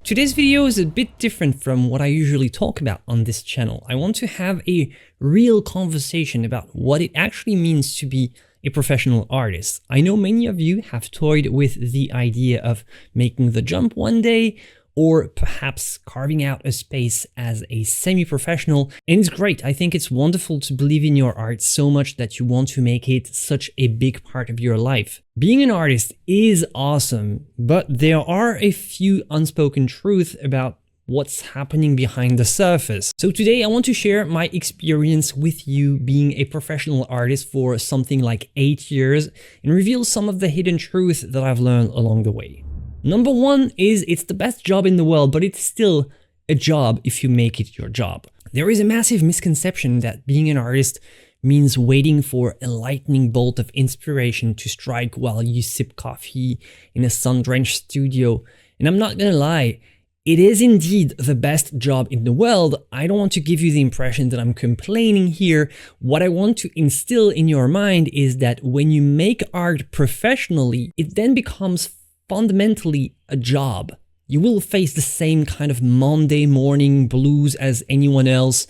Today's video is a bit different from what I usually talk about on this channel. I want to have a real conversation about what it actually means to be a professional artist. I know many of you have toyed with the idea of making the jump one day, or perhaps carving out a space as a semi-professional, and it's great. I think it's wonderful to believe in your art so much that you want to make it such a big part of your life. Being an artist is awesome, but there are a few unspoken truths about what's happening behind the surface. So today I want to share my experience with you being a professional artist for something like 8 years and reveal some of the hidden truths that I've learned along the way. Number one is it's the best job in the world, but it's still a job if you make it your job. There is a massive misconception that being an artist means waiting for a lightning bolt of inspiration to strike while you sip coffee in a sun-drenched studio. And I'm not gonna lie, it is indeed the best job in the world. I don't want to give you the impression that I'm complaining here. What I want to instill in your mind is that when you make art professionally, it then becomes fundamentally a job. You will face the same kind of Monday morning blues as anyone else,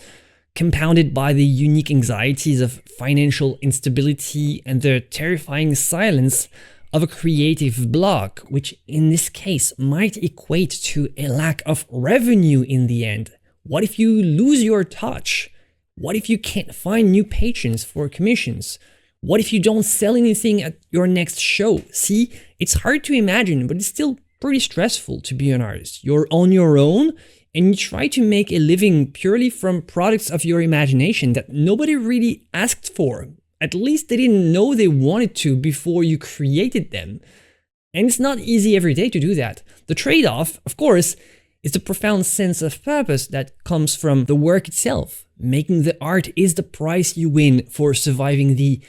compounded by the unique anxieties of financial instability and the terrifying silence of a creative block, which in this case might equate to a lack of revenue in the end. What if you lose your touch? What if you can't find new patrons for commissions? What if you don't sell anything at your next show? See, it's hard to imagine, but it's still pretty stressful to be an artist. You're on your own and you try to make a living purely from products of your imagination that nobody really asked for. At least they didn't know they wanted to before you created them. And it's not easy every day to do that. The trade-off, of course, is the profound sense of purpose that comes from the work itself. Making the art is the price you win for surviving the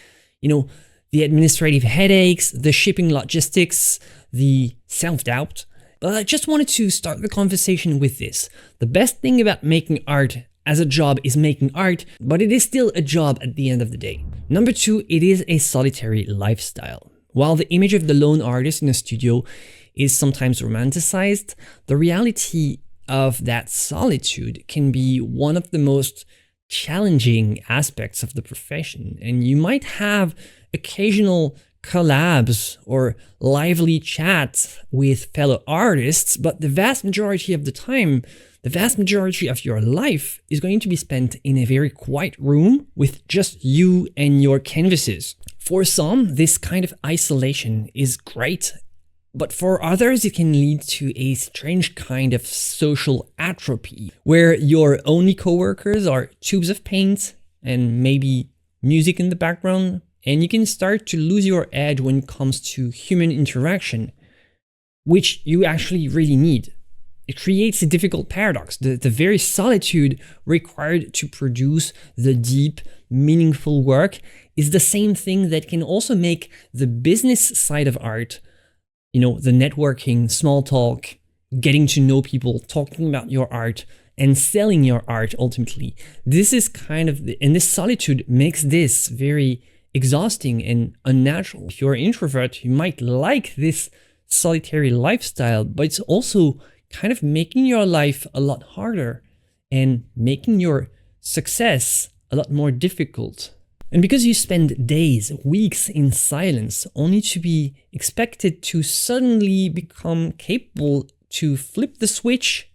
administrative headaches, the shipping logistics, the self-doubt. But I just wanted to start the conversation with this. The best thing about making art as a job is making art, but it is still a job at the end of the day. Number two, it is a solitary lifestyle. While the image of the lone artist in a studio is sometimes romanticized, the reality of that solitude can be one of the most challenging aspects of the profession, and you might have occasional collabs or lively chats with fellow artists, but the vast majority of the time, the vast majority of your life is going to be spent in a very quiet room with just you and your canvases. For some, this kind of isolation is great, but for others, it can lead to a strange kind of social atrophy, where your only coworkers are tubes of paint and maybe music in the background, and you can start to lose your edge when it comes to human interaction, which you actually really need. It creates a difficult paradox. The very solitude required to produce the deep, meaningful work is the same thing that can also make the business side of art, the networking, small talk, getting to know people, talking about your art, and selling your art ultimately. This is and this solitude makes this very exhausting and unnatural. If you're an introvert, you might like this solitary lifestyle, but it's also kind of making your life a lot harder and making your success a lot more difficult. And because you spend days, weeks in silence, only to be expected to suddenly become capable to flip the switch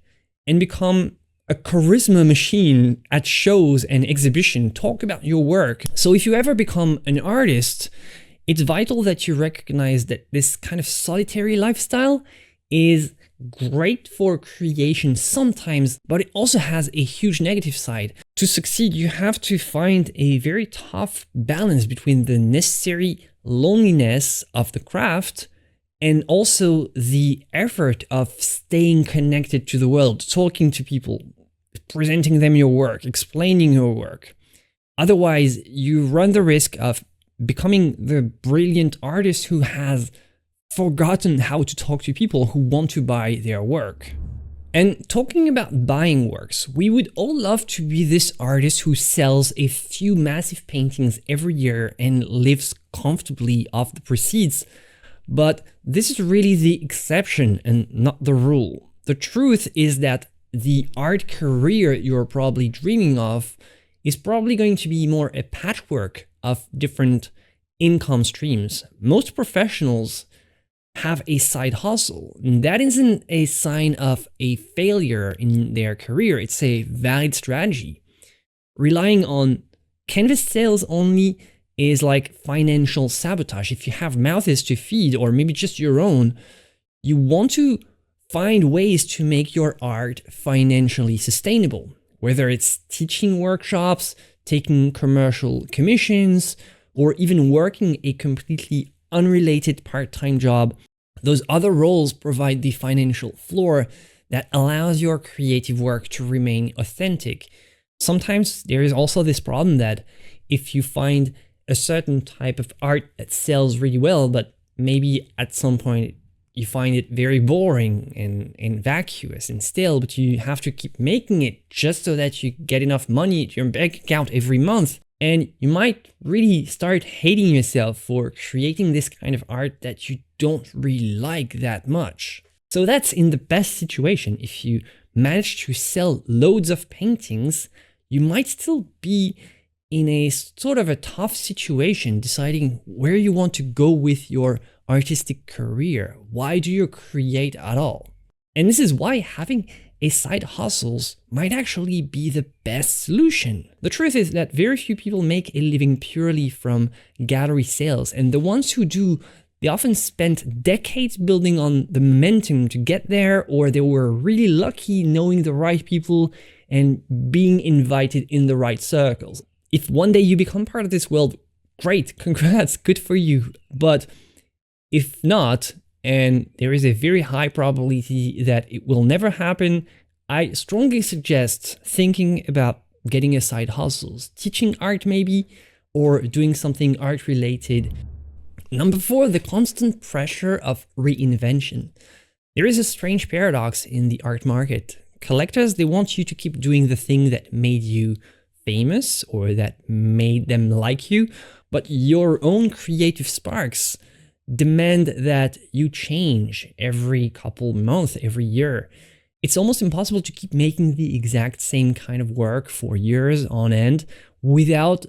and become a charisma machine at shows and exhibition, talk about your work. So if you ever become an artist, it's vital that you recognize that this kind of solitary lifestyle is great for creation sometimes, but it also has a huge negative side. To succeed, you have to find a very tough balance between the necessary loneliness of the craft and also the effort of staying connected to the world, talking to people, presenting them your work, explaining your work. Otherwise, you run the risk of becoming the brilliant artist who has forgotten how to talk to people who want to buy their work. And talking about buying works, we would all love to be this artist who sells a few massive paintings every year and lives comfortably off the proceeds. But this is really the exception and not the rule. The truth is that the art career you're probably dreaming of is probably going to be more a patchwork of different income streams. Most professionals have a side hustle, and that isn't a sign of a failure in their career. It's a valid strategy. Relying on canvas sales only is like financial sabotage. If you have mouths to feed, or maybe just your own, you want to find ways to make your art financially sustainable, whether it's teaching workshops, taking commercial commissions, or even working a completely unrelated part-time job. Those other roles provide the financial floor that allows your creative work to remain authentic. Sometimes there is also this problem that if you find a certain type of art that sells really well, but maybe at some point you find it very boring and vacuous and stale, but you have to keep making it just so that you get enough money to your bank account every month. And you might really start hating yourself for creating this kind of art that you don't really like that much. So that's in the best situation. If you manage to sell loads of paintings, you might still be in a sort of a tough situation deciding where you want to go with your artistic career. Why do you create at all? And this is why having a side hustles might actually be the best solution. The truth is that very few people make a living purely from gallery sales, and the ones who do, they often spent decades building on the momentum to get there, or they were really lucky knowing the right people and being invited in the right circles. If one day you become part of this world, great, congrats, good for you. But if not, and there is a very high probability that it will never happen, I strongly suggest thinking about getting a side hustles, teaching art maybe, or doing something art related. Number 4, the constant pressure of reinvention. There is a strange paradox in the art market. Collectors, they want you to keep doing the thing that made you famous or that made them like you, but your own creative sparks demand that you change every couple months, every year. It's almost impossible to keep making the exact same kind of work for years on end without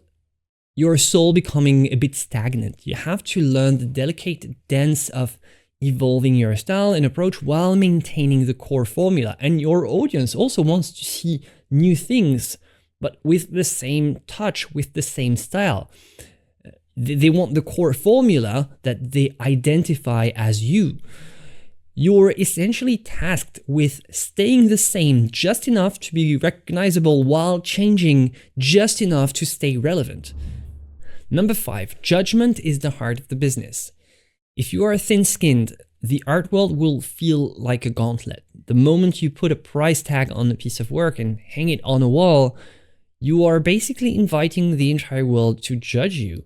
your soul becoming a bit stagnant. You have to learn the delicate dance of evolving your style and approach while maintaining the core formula. And your audience also wants to see new things, but with the same touch, with the same style. They want the core formula that they identify as you. You're essentially tasked with staying the same just enough to be recognizable while changing just enough to stay relevant. Number 5, judgment is the heart of the business. If you are thin-skinned, the art world will feel like a gauntlet. The moment you put a price tag on a piece of work and hang it on a wall, you are basically inviting the entire world to judge you.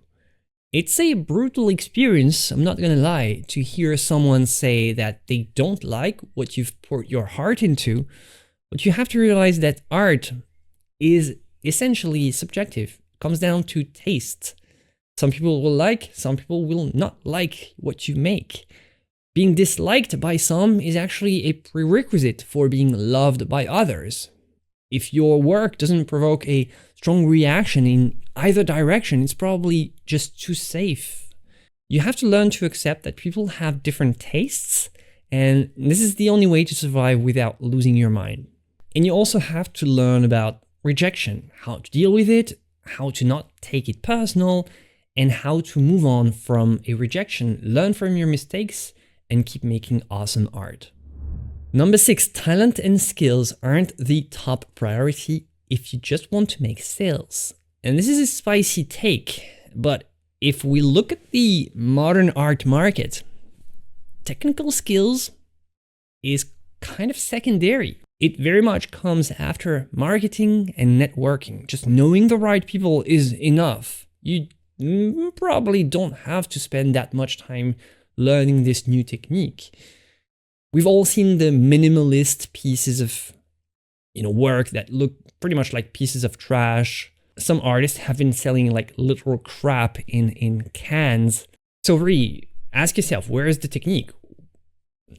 It's a brutal experience, I'm not gonna lie, to hear someone say that they don't like what you've poured your heart into, but you have to realize that art is essentially subjective. It comes down to taste. Some people will like, some people will not like what you make. Being disliked by some is actually a prerequisite for being loved by others. If your work doesn't provoke a strong reaction in either direction, it's probably just too safe. You have to learn to accept that people have different tastes, and this is the only way to survive without losing your mind. And you also have to learn about rejection, how to deal with it, how to not take it personal, and how to move on from a rejection, learn from your mistakes, and keep making awesome art. Number 6, talent and skills aren't the top priority if you just want to make sales. And this is a spicy take, but if we look at the modern art market, technical skills is kind of secondary. It very much comes after marketing and networking. Just knowing the right people is enough. You probably don't have to spend that much time learning this new technique. We've all seen the minimalist pieces of work that look pretty much like pieces of trash. Some artists have been selling like literal crap in cans. So really, ask yourself, where is the technique?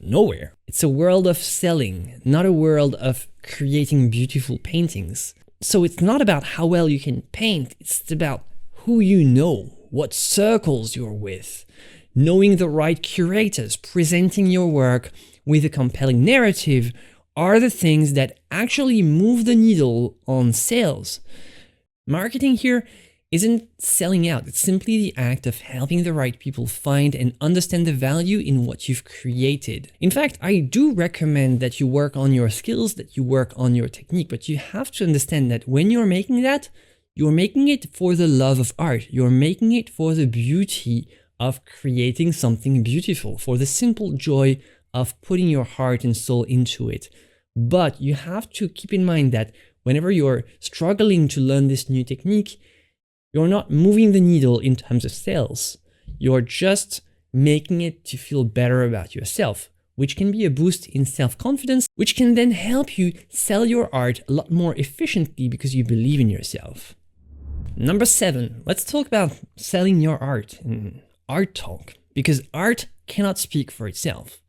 Nowhere. It's a world of selling, not a world of creating beautiful paintings. So it's not about how well you can paint, it's about who you know, what circles you're with, knowing the right curators, presenting your work with a compelling narrative are the things that actually move the needle on sales. Marketing here isn't selling out, it's simply the act of helping the right people find and understand the value in what you've created. In fact, I do recommend that you work on your skills, that you work on your technique, but you have to understand that when you're making that, you're making it for the love of art. You're making it for the beauty of creating something beautiful, for the simple joy of putting your heart and soul into it. But you have to keep in mind that whenever you're struggling to learn this new technique, you're not moving the needle in terms of sales. You're just making it to feel better about yourself, which can be a boost in self-confidence, which can then help you sell your art a lot more efficiently because you believe in yourself. Number 7, let's talk about selling your art in art talk, because art cannot speak for itself.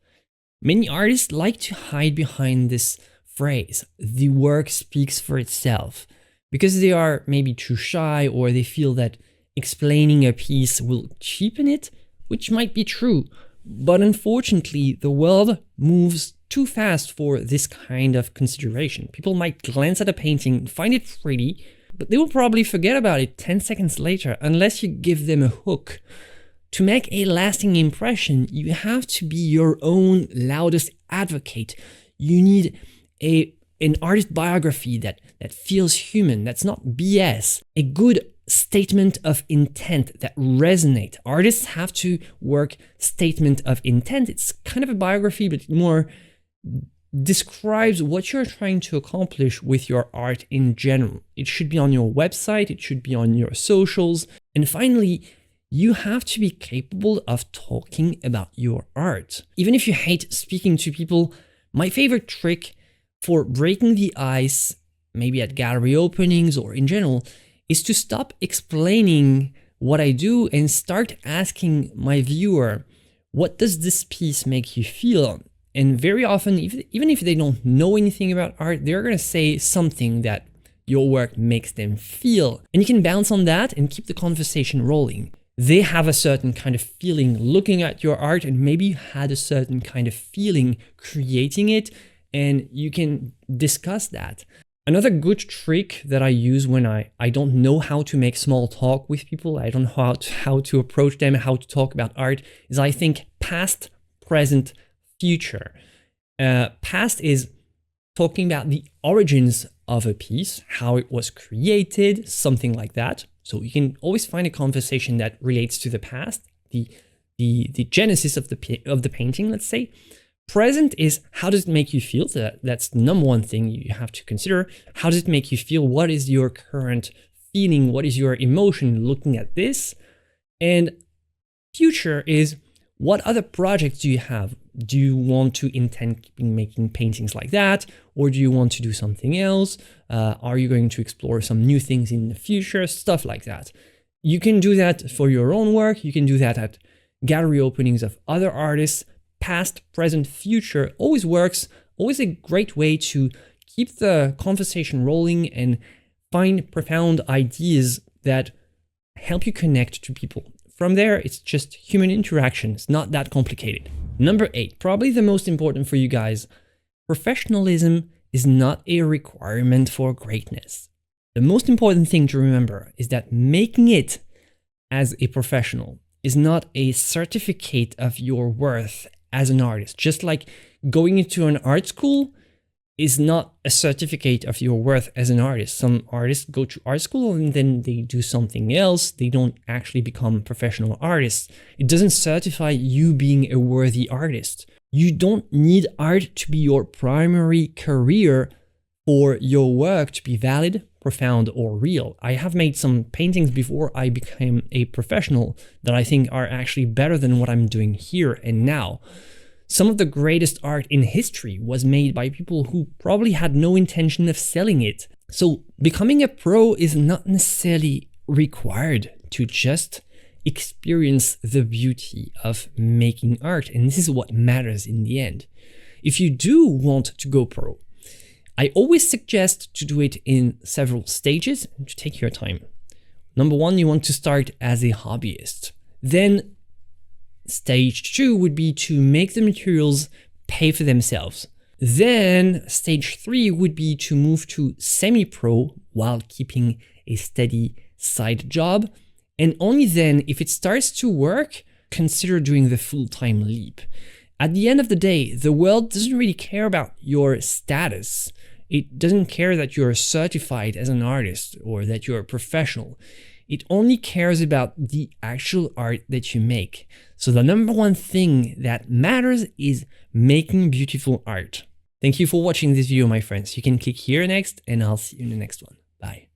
Many artists like to hide behind this phrase, the work speaks for itself, because they are maybe too shy or they feel that explaining a piece will cheapen it, which might be true. But unfortunately, the world moves too fast for this kind of consideration. People might glance at a painting, find it pretty, but they will probably forget about it 10 seconds later unless you give them a hook. To make a lasting impression, you have to be your own loudest advocate. You need an artist biography that feels human, that's not BS. A good statement of intent that resonate. Artists have to work statement of intent. It's kind of a biography, but more describes what you're trying to accomplish with your art in general. It should be on your website, it should be on your socials. And finally, you have to be capable of talking about your art. Even if you hate speaking to people, my favorite trick for breaking the ice, maybe at gallery openings or in general, is to stop explaining what I do and start asking my viewer, what does this piece make you feel? And very often, even if they don't know anything about art, they're going to say something that your work makes them feel. And you can bounce on that and keep the conversation rolling. They have a certain kind of feeling looking at your art, and maybe you had a certain kind of feeling creating it, and you can discuss that. Another good trick that I use when I don't know how to make small talk with people, I don't know how to approach them, how to talk about art, is I think past, present, future. Past is talking about the origins of a piece, how it was created, something like that. So you can always find a conversation that relates to the past, the genesis of the painting, let's say. Present is, how does it make you feel? That's the number one thing you have to consider. How does it make you feel? What is your current feeling? What is your emotion looking at this? And future is, what other projects do you have? Do you want to intend keeping making paintings like that? Or do you want to do something else? Are you going to explore some new things in the future? Stuff like that. You can do that for your own work. You can do that at gallery openings of other artists. Past, present, future always works. Always a great way to keep the conversation rolling and find profound ideas that help you connect to people. From there, it's just human interaction. It's not that complicated. Number 8, probably the most important for you guys. Professionalism is not a requirement for greatness. The most important thing to remember is that making it as a professional is not a certificate of your worth as an artist. Just like going into an art school is not a certificate of your worth as an artist. Some artists go to art school and then they do something else. They don't actually become professional artists. It doesn't certify you being a worthy artist. You don't need art to be your primary career for your work to be valid, profound, or real. I have made some paintings before I became a professional that I think are actually better than what I'm doing here and now. Some of the greatest art in history was made by people who probably had no intention of selling it. So becoming a pro is not necessarily required to just experience the beauty of making art. And this is what matters in the end. If you do want to go pro, I always suggest to do it in several stages and to take your time. Number one, you want to start as a hobbyist. Then stage 2 would be to make the materials pay for themselves. Then stage 3 would be to move to semi-pro while keeping a steady side job. And only then, if it starts to work, consider doing the full-time leap. At the end of the day, the world doesn't really care about your status. It doesn't care that you're certified as an artist or that you're a professional. It only cares about the actual art that you make. So the number one thing that matters is making beautiful art. Thank you for watching this video, my friends. You can click here next, and I'll see you in the next one. Bye.